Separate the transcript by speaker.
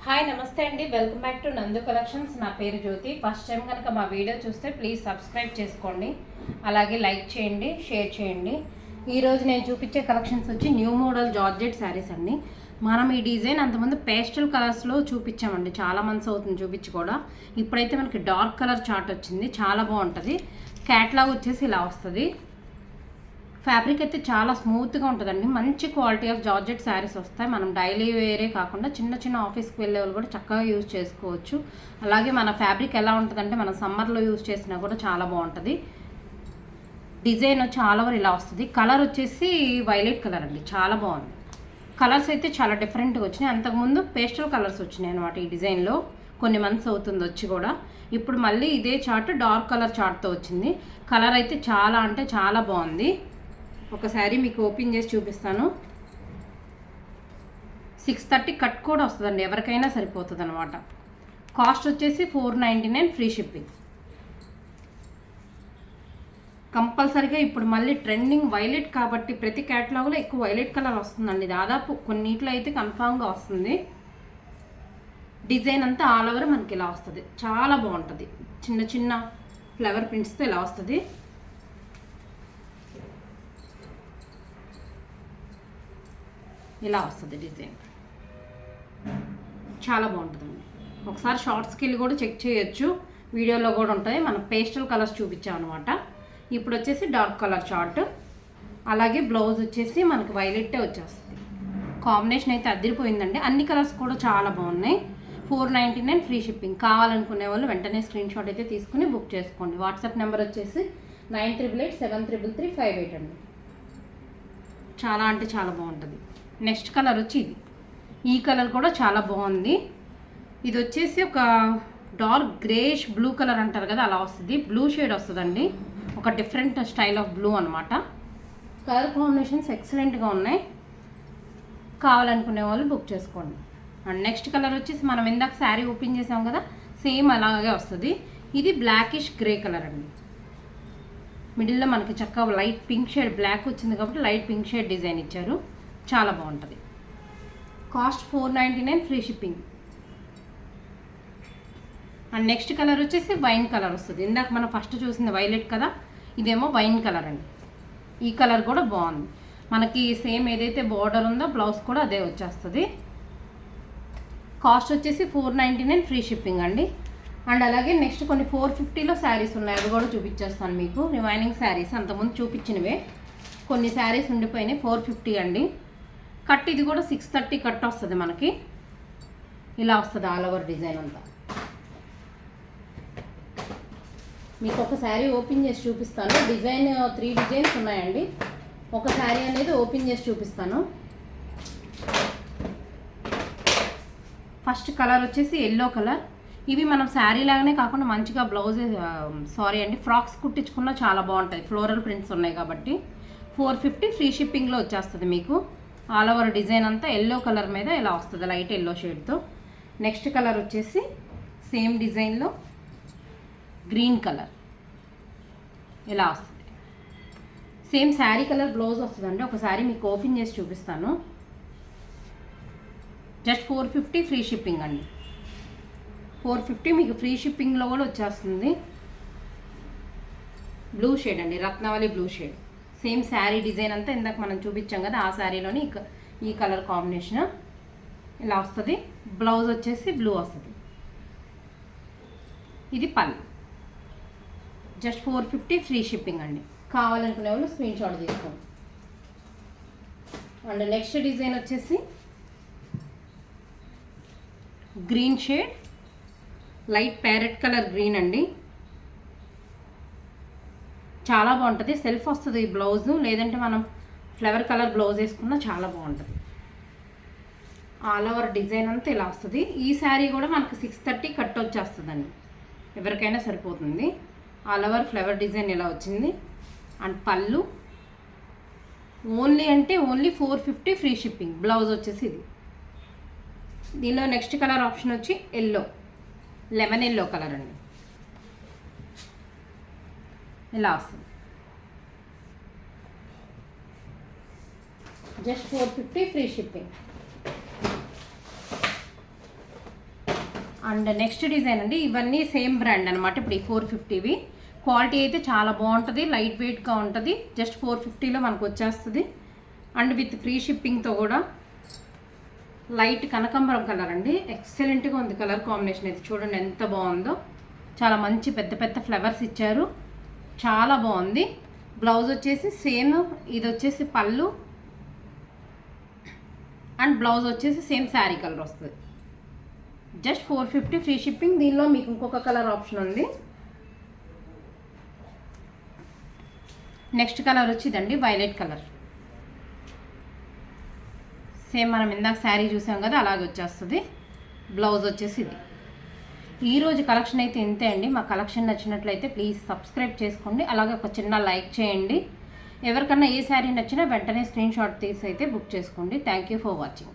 Speaker 1: Hi నమస్తే అండి, welcome back to నందు కలెక్షన్స్. నా పేరు జ్యోతి. ఫస్ట్ టైం కనుక మా వీడియో చూస్తే ప్లీజ్ సబ్స్క్రైబ్ చేసుకోండి, అలాగే లైక్ చేయండి, షేర్ చేయండి. ఈరోజు నేను చూపించే కలెక్షన్స్ వచ్చి న్యూ మోడల్ జార్జెట్ శారీస్ అండి. మనం ఈ డిజైన్ అంతకుముందు పేస్టల్ కలర్స్లో చూపించామండి, చాలా మంత్స్ అవుతుంది చూపించి కూడా. ఇప్పుడైతే మనకి డార్క్ కలర్ చార్ట్ వచ్చింది, చాలా బాగుంటుంది. క్యాట్లాగ్ వచ్చేసి ఇలా వస్తుంది. ఫ్యాబ్రిక్ అయితే చాలా స్మూత్గా ఉంటుందండి. మంచి క్వాలిటీ ఆఫ్ జార్జెట్ శారీస్ వస్తాయి. మనం డైలీ వేరే కాకుండా చిన్న చిన్న ఆఫీస్కి వెళ్ళే వాళ్ళు కూడా చక్కగా యూజ్ చేసుకోవచ్చు. అలాగే మన ఫ్యాబ్రిక్ ఎలా ఉంటుందంటే మనం సమ్మర్లో యూజ్ చేసినా కూడా చాలా బాగుంటుంది. డిజైన్ వచ్చి ఆల్ ఓవర్ ఇలా వస్తుంది. కలర్ వచ్చేసి వైలెట్ కలర్ అండి, చాలా బాగుంది. కలర్స్ అయితే చాలా డిఫరెంట్గా వచ్చినాయి. అంతకుముందు పేస్టల్ కలర్స్ వచ్చినాయి అనమాట ఈ డిజైన్లో. కొన్ని మంత్స్ అవుతుంది వచ్చి కూడా. ఇప్పుడు మళ్ళీ ఇదే చార్ట్ డార్క్ కలర్ చార్ట్తో వచ్చింది. కలర్ అయితే చాలా అంటే చాలా బాగుంది. ఒకసారి మీకు ఓపెన్ చేసి చూపిస్తాను. 630 కట్ కూడా వస్తుందండి, ఎవరికైనా సరిపోతుంది అనమాట. కాస్ట్ వచ్చేసి 499 ఫ్రీ షిప్పింగ్. కంపల్సరీగా ఇప్పుడు మళ్ళీ ట్రెండింగ్ వైలెట్ కాబట్టి ప్రతి క్యాటలాగ్లో ఎక్కువ వైలెట్ కలర్ వస్తుందండి. దాదాపు కొన్నిట్లో అయితే కన్ఫామ్గా వస్తుంది. డిజైన్ అంతా ఆల్ ఓవర్ మనకి ఇలా వస్తుంది, చాలా బాగుంటుంది. చిన్న చిన్న ఫ్లవర్ ప్రింట్స్తో ఇలా వస్తుంది. ఇలా వస్తుంది డిజైన్, చాలా బాగుంటుందండి. ఒకసారి షార్ట్స్కి వెళ్ళి కూడా చెక్ చేయొచ్చు, వీడియోలో కూడా ఉంటాయి. మనం పేస్టల్ కలర్స్ చూపించాం అనమాట. ఇప్పుడు వచ్చేసి డార్క్ కలర్ చార్ట్, అలాగే బ్లౌజ్ వచ్చేసి మనకి వైలెట్టే వచ్చేస్తుంది. కాంబినేషన్ అయితే అదిరిపోయిందండి. అన్ని కలర్స్ కూడా చాలా బాగున్నాయి. 499 ఫ్రీ షిప్పింగ్. కావాలనుకునే వాళ్ళు వెంటనే స్క్రీన్ షాట్ అయితే తీసుకుని బుక్ చేసుకోండి. వాట్సాప్ నెంబర్ వచ్చేసి 9888733358 అండి. చాలా అంటే చాలా బాగుంటుంది. నెక్స్ట్ కలర్ వచ్చి ఇది. ఈ కలర్ కూడా చాలా బాగుంది. ఇది వచ్చేసి ఒక డార్క్ గ్రేష్ బ్లూ కలర్ అంటారు కదా, అలా వస్తుంది. బ్లూ షేడ్ వస్తుందండి, ఒక డిఫరెంట్ స్టైల్ ఆఫ్ బ్లూ అనమాట. కలర్ కాంబినేషన్స్ ఎక్సలెంట్గా ఉన్నాయి. కావాలనుకునే వాళ్ళు బుక్ చేసుకోండి. అండ్ నెక్స్ట్ కలర్ వచ్చేసి మనం ఇందాక శారీ ఓపెన్ చేసాం కదా, సేమ్ అలాగే వస్తుంది. ఇది బ్లాకిష్ గ్రే కలర్ అండి. మిడిల్లో మనకి చక్కగా లైట్ పింక్ షేడ్ బ్లాక్ వచ్చింది కాబట్టి లైట్ పింక్ షేడ్ డిజైన్ ఇచ్చారు, చాలా బాగుంటుంది. Cost 499 free shipping. And next colour వచ్చేసి వైన్ కలర్ వస్తుంది. ఇందాక మనం ఫస్ట్ చూసింది వైలెట్ కదా, ఇదేమో వైన్ కలర్ అండి. ఈ కలర్ కూడా బాగుంది. మనకి సేమ్ ఏదైతే బార్డర్ ఉందో బ్లౌజ్ కూడా అదే వచ్చేస్తుంది. కాస్ట్ వచ్చేసి 499 ఫ్రీ షిప్పింగ్ అండి. అండ్ అలాగే నెక్స్ట్ కొన్ని 450లో శారీస్ ఉన్నాయి, అవి కూడా చూపించేస్తాను మీకు. రిమైనింగ్ శారీస్ అంతకుముందు చూపించినవే, కొన్ని శారీస్ ఉండిపోయినాయి. 450 అండి. కట్ ఇది కూడా 630 కట్ వస్తుంది మనకి. ఇలా వస్తుంది ఆల్ ఓవర్ డిజైన్ అంతా. మీకు ఒక శారీ ఓపెన్ చేసి చూపిస్తాను. డిజైన్ 3 డిజైన్స్ ఉన్నాయండి. ఒక శారీ అనేది ఓపెన్ చేసి చూపిస్తాను. ఫస్ట్ కలర్ వచ్చేసి ఎల్లో కలర్. ఇవి మనం శారీ లాగానే కాకుండా మంచిగా బ్లౌజ్ ఫ్రాక్స్ కుట్టించుకున్నా చాలా బాగుంటుంది. ఫ్లోరల్ ప్రింట్స్ ఉన్నాయి కాబట్టి 450 ఫ్రీ షిప్పింగ్లో వచ్చేస్తుంది మీకు. ఆల్ ఓవర్ డిజైన్ అంతా ఎల్లో కలర్ మీద ఇలా వస్తుంది, లైట్ ఎల్లో షేడ్తో. నెక్స్ట్ కలర్ వచ్చేసి సేమ్ డిజైన్లో గ్రీన్ కలర్ ఇలా వస్తుంది. సేమ్ శారీ కలర్ బ్లౌజ్ వస్తుందండి. ఒకసారి మీకు ఓపెన్ చేసి చూపిస్తాను. జస్ట్ 450 ఫ్రీ షిప్పింగ్ అండి. 450 మీకు ఫ్రీ షిప్పింగ్లో కూడా వచ్చేస్తుంది. బ్లూ షేడ్ అండి, Ratnavali blue shade. Same sari design అంతా ఇందాక మనం చూపించాం కదా, ఆ శారీలోని ఈ కలర్ కాంబినేషన్ ఇలా వస్తుంది. బ్లౌజ్ వచ్చేసి బ్లూ వస్తుంది. ఇది పళ్ళు. జస్ట్ 450 ఫ్రీ షిప్పింగ్ అండి. కావాలనుకునే వాళ్ళు స్క్రీన్ షాట్ తీసుకోండి. అండ్ నెక్స్ట్ డిజైన్ వచ్చేసి green shade, light parrot colour green అండి. చాలా బాగుంటుంది. సెల్ఫ్ వస్తుంది ఈ బ్లౌజు, లేదంటే మనం ఫ్లవర్ కలర్ బ్లౌజ్ వేసుకున్నా చాలా బాగుంటుంది. ఆల్ ఓవర్ డిజైన్ అంతా ఇలా వస్తుంది. ఈ శారీ కూడా మనకు 630 కట్ వచ్చేస్తుందండి, ఎవరికైనా సరిపోతుంది. ఆల్ ఓవర్ ఫ్లవర్ డిజైన్ ఇలా వచ్చింది. అండ్ పళ్ళు ఓన్లీ 450 ఫ్రీ షిప్పింగ్. బ్లౌజ్ వచ్చేసి ఇది. దీనిలో నెక్స్ట్ కలర్ ఆప్షన్ వచ్చి ఎల్లో, లెమన్ ఎల్లో కలర్ అండి. ఇలా వస్తుంది. Just 450 free shipping. And next design అండి, ఇవన్నీ సేమ్ బ్రాండ్ అనమాట. ఇప్పుడు ఈ 450వి క్వాలిటీ అయితే చాలా బాగుంటుంది, లైట్ వెయిట్గా ఉంటుంది. జస్ట్ 450లో మనకు వచ్చేస్తుంది. అండ్ విత్ ఫ్రీ షిప్పింగ్తో కూడా. లైట్ కనకాంబరం కలర్ అండి, ఎక్సలెంట్గా ఉంది కలర్ కాంబినేషన్ అయితే. చూడండి ఎంత బాగుందో, చాలా మంచి పెద్ద పెద్ద ఫ్లవర్స్ ఇచ్చారు, చాలా బాగుంది. బ్లౌజ్ వచ్చేసి సేమ్, ఇది వచ్చేసి పళ్ళు అండ్ బ్లౌజ్ వచ్చేసి సేమ్ శారీ కలర్ వస్తుంది. Just 450 free shipping. దీనిలో మీకు ఇంకొక కలర్ ఆప్షన్ ఉంది. నెక్స్ట్ కలర్ వచ్చిందండి వైలెట్ కలర్. సేమ్ మనం ఇందాక శారీ చూసాం కదా, అలాగే వచ్చేస్తుంది. బ్లౌజ్ వచ్చేసి ఇది. ఈరోజు కలెక్షన్ అయితే ఇంతే అండి. మా కలెక్షన్ నచ్చినట్లయితే ప్లీజ్ సబ్స్క్రైబ్ చేసుకోండి, అలాగే ఒక చిన్న లైక్ చేయండి. ఎవరికన్నా ఏ శారీ నచ్చినా వెంటనే స్క్రీన్ షాట్ తీసి అయితే బుక్ చేసుకోండి. Thank you for watching.